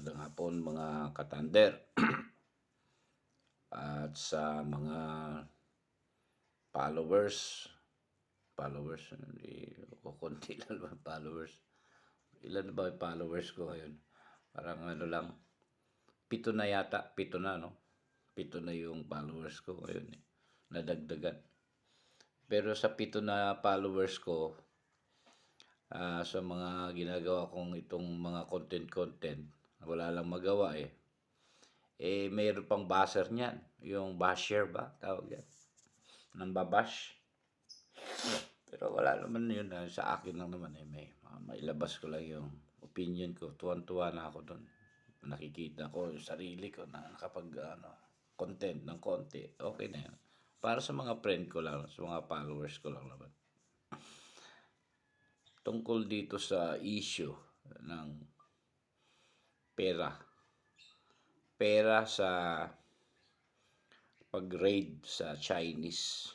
Magandang hapon mga katander at sa mga followers. Followers, hindi kukunti lang naman followers. Ilan na ba yung followers ko ngayon? Parang ano lang, 7 na yata, 7 na no? 7 na yung followers ko ngayon eh. Nadagdagan. Pero sa 7 na followers ko, sa mga ginagawa kong itong mga content, wala lang magawa eh. Mayroon pang basher niyan. Yung basher ba? Tawag yan. Nambabash. Pero wala naman yun. Sa akin lang naman eh. Mailabas ko lang yung opinion ko. Tuwan-tuwa na ako doon. Nakikita ko yung sarili ko na nakapag content ng konti. Okay na yun. Para sa mga friend ko lang, sa mga followers ko lang naman. Tungkol dito sa issue ng pera. Pera sa pag-raid sa Chinese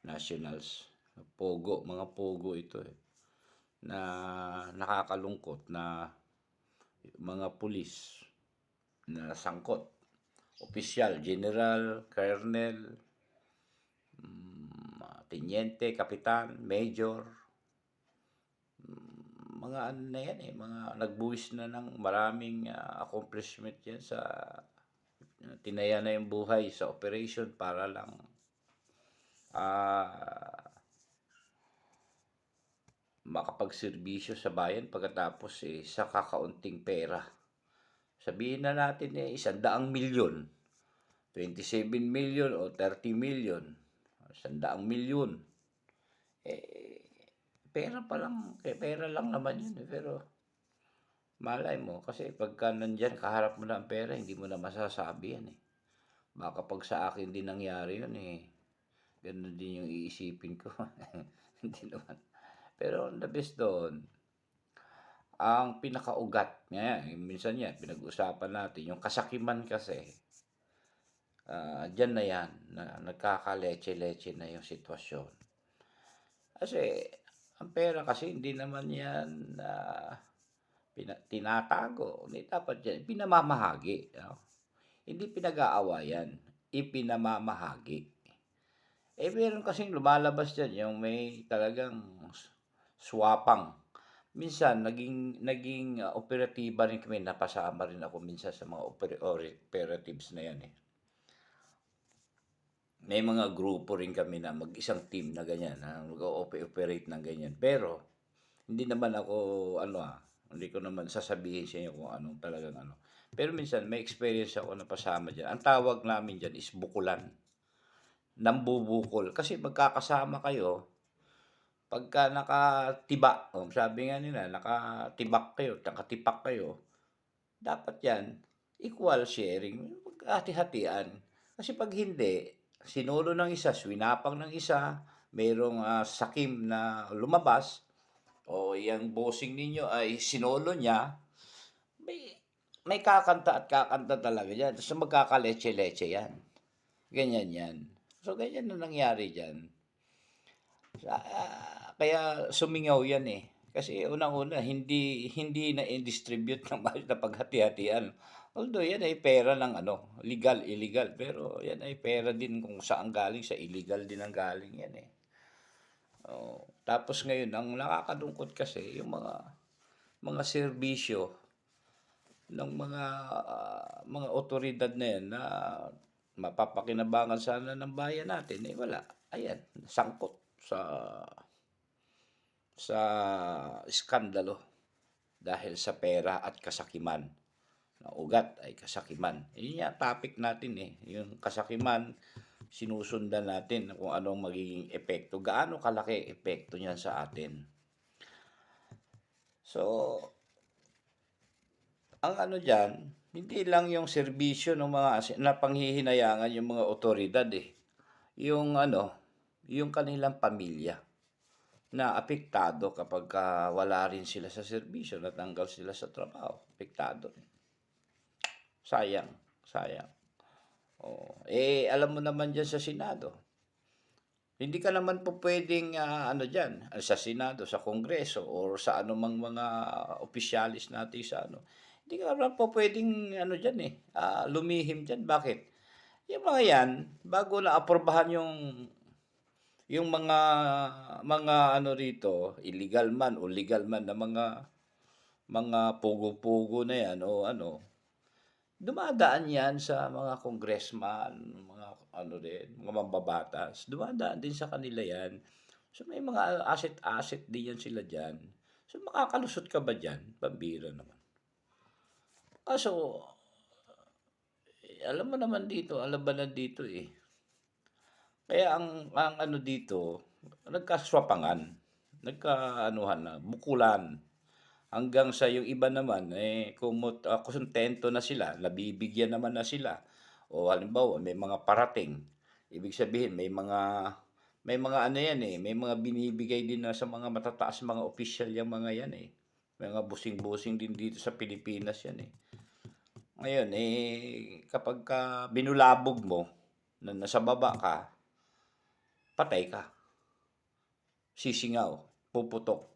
nationals. Pogo, mga pogo ito eh. Na nakakalungkot na mga pulis na sangkot. Opisyal, general, colonel, tenyente, kapitan, major, mga ano na yan eh, mga nagbuwis na ng maraming accomplishment yan sa tinaya na yung buhay sa operation para lang makapagserbisyo sa bayan pagkatapos sa kakaunting pera. Sabihin na natin 100 milyon, 27 million o 30 million, 100 milyon. Pera lang naman yun pero malay mo kasi pagka nandyan kaharap mo na ang pera, hindi mo na masasabi yan eh. Baka pag sa akin din nangyari yun ganun din yung iisipin ko. Hindi naman. Pero the best doon, ang pinakaugat niya, minsan yan, pinag-usapan natin, yung kasakiman kasi, dyan na yan, na nagkakaleche-leche na yung sitwasyon. Kasi, ang pera kasi hindi naman yan tinatago. Hindi dapat yan, pinamamahagi. Hindi pinag-aawayan, ipinamamahagi. Meron kasing lumalabas dyan, yung may talagang swapang. Minsan, naging operatiba rin kami, napasama rin ako minsan sa mga operatives na yan eh. May mga grupo rin kami na mag-isang team na ganyan, na mag-operate ng ganyan. Pero, hindi naman ako, hindi ko naman sasabihin sa inyo kung anong talagang ano. Pero minsan, may experience ako na pasama dyan. Ang tawag namin dyan is bukulan. Nambubukol. Kasi magkakasama kayo, pagka nakatiba, sabi nga nila, nakatibak kayo, nakatipak kayo, dapat yan, equal sharing, hati-hatian. Kasi pag hindi, sinulo ng isa, swinapang ng isa, mayroong sakim na lumabas, o yung bossing ninyo ay sinolo niya, may kakanta at kakanta talaga yan. Tapos magkakaleche-leche yan. Ganyan yan. So, ganyan na nangyari dyan. Kaya sumingaw yan eh. Kasi unang-una, hindi na i-distribute ng maayos na paghati-hatian. Although yan ay pera ng legal, illegal. Pero yan ay pera din kung saan galing, sa illegal din ang galing yan eh. Tapos ngayon, ang nakakalungkot kasi, yung mga serbisyo ng mga otoridad na yan na mapapakinabangan sana ng bayan natin, wala. Ayan, sangkot sa iskandalo dahil sa pera at kasakiman. Na ugat ay kasakiman. Yun yung topic natin yung kasakiman, sinusundan natin kung anong magiging epekto. Gaano kalaki epekto niyan sa atin. So, ang dyan, hindi lang yung serbisyo ng mga na panghihinayangan yung mga otoridad yung kanilang pamilya na apektado kapag wala rin sila sa serbisyo, natanggal sila sa trabaho, apektado rin. Sayang. Alam mo naman dyan sa Senado, hindi ka naman po pwedeng dyan, sa Senado, sa Kongreso, or sa anumang mga opisyalis natin sa Hindi ka naman pupuwedeng ano diyan, lumihim diyan. Bakit? Yung mga 'yan, bago naaprubahan yung mga ano rito, illegal man o legal man na mga pugo-pugo na 'yan o ano, dumadaan 'yan sa mga congressman, mga ano din, mga mambabatas, dumadaan din sa kanila 'yan. So, may mga asset-asset din 'yan sila diyan. So, makakalusot ka ba diyan? Pambira naman. Kaso, alam mo naman dito, labanan dito, eh. Kaya ang ano dito, nagkaswapangan, nagkaanuhan na, bukulan. Hanggang sa yung iba naman, kontento na sila, nabibigyan naman na sila. O halimbawa, may mga parating. Ibig sabihin, may mga ano yan may mga binibigay din na sa mga matataas mga opisyal yung mga yan May mga busing-busing din dito sa Pilipinas yan Ngayon, kapag ka binulabog mo, na nasa baba ka, patay ka. Sisingaw, puputok,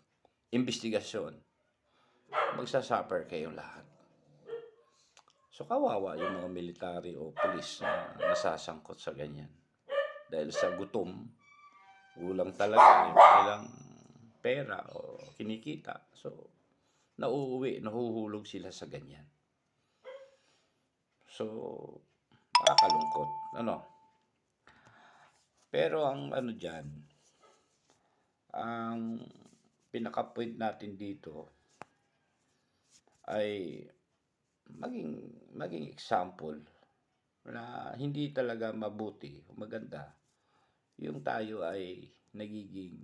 investigasyon. Magsasuffer kayong lahat. So, kawawa yung mga military o pulis na nasasangkot sa ganyan. Dahil sa gutom, kulang talaga yung kanilang pera o kinikita. So, nahuhulog sila sa ganyan. So, nakakalungkot. Ano? Pero ang ano dyan, ang pinaka-point natin dito ay maging example na hindi talaga mabuti o maganda yung tayo ay nagiging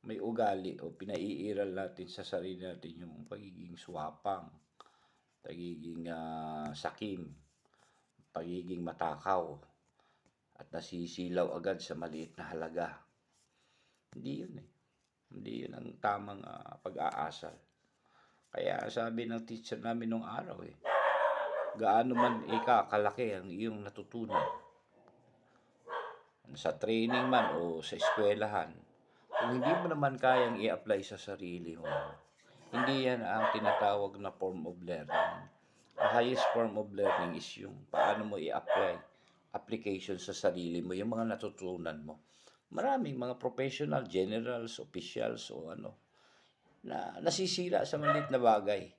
may ugali o pinaiiral natin sa sarili natin yung pagiging swapang, pagiging sakim, pagiging matakaw, at nasisilaw agad sa maliit na halaga. Hindi yun Hindi yun ang tamang pag-aasal. Kaya sabi ng teacher namin nung araw gaano man kalaki ang iyong natutunan sa training man o sa eskwelahan, kung hindi mo naman kayang i-apply sa sarili mo, hindi yan ang tinatawag na form of learning. Ang highest form of learning is yung paano mo i-apply application sa sarili mo, yung mga natutunan mo. Maraming mga professional, generals, officials o na nasisira sa maliit na bagay.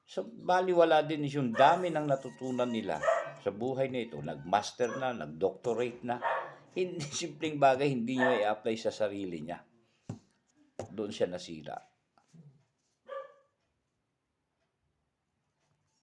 So, baliwala din yung dami ng natutunan nila sa buhay na ito. Nag-master na, nag-doctorate na. Hindi simpleng bagay, hindi niya i-apply sa sarili niya. Doon siya nasira.